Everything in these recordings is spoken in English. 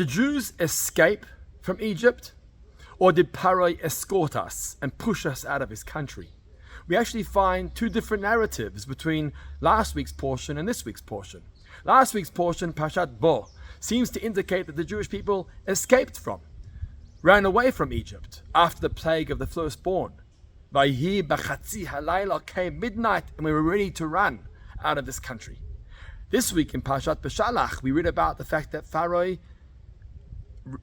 the Jews escape from Egypt, or did Paro escort us and push us out of his country? We actually find two different narratives between last week's portion and this week's portion. Last week's portion, Parshat Bo, seems to indicate that the Jewish people escaped from, ran away from Egypt after the plague of the firstborn. Vayhi b'chatzi halayla came midnight and we were ready to run out of this country. This week in Parshat Beshalach, we read about the fact that Pharaoh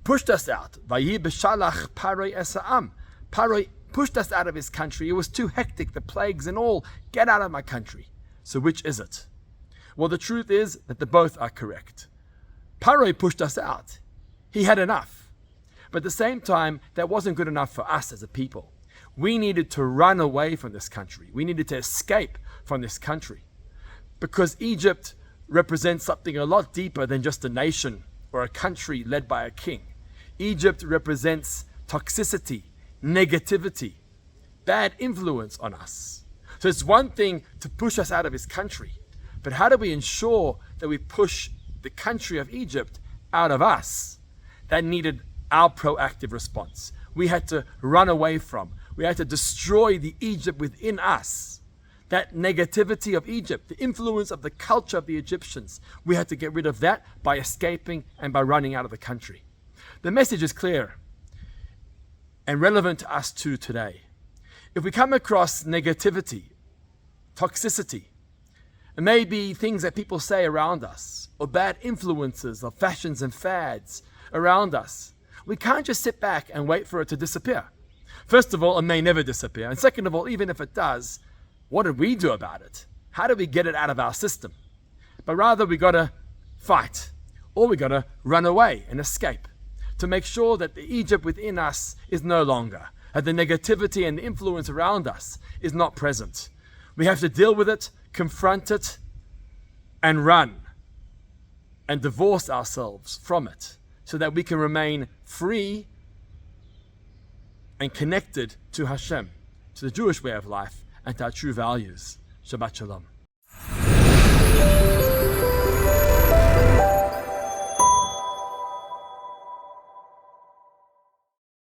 pushed us out. Vayhi Beshalach Paro esa'am. Paro pushed us out of his country. It was too hectic, the plagues and all. Get out of my country. So which is it? Well, the truth is that the both are correct. Paro pushed us out. He had enough. But at the same time, that wasn't good enough for us as a people. We needed to run away from this country. We needed to escape from this country. Because Egypt represents something a lot deeper than just a nation or a country led by a king. Egypt represents toxicity, negativity, bad influence on us. So it's one thing to push us out of his country, but how do we ensure that we push the country of Egypt out of us? That needed our proactive response. We had to run away from, we had to destroy the Egypt within us. That negativity of Egypt, the influence of the culture of the Egyptians, we had to get rid of that by escaping and by running out of the country. The message is clear and relevant to us too today. If we come across negativity, toxicity, and maybe things that people say around us, or bad influences of fashions and fads around us, we can't just sit back and wait for it to disappear. First of all, it may never disappear. And second of all, even if it does, what do we do about it? How do we get it out of our system? But rather, we got to fight, or we got to run away and escape to make sure that the Egypt within us is no longer, that the negativity and the influence around us is not present. We have to deal with it, confront it, and run and divorce ourselves from it so that we can remain free and connected to Hashem, to the Jewish way of life, and to our true values. Shabbat Shalom.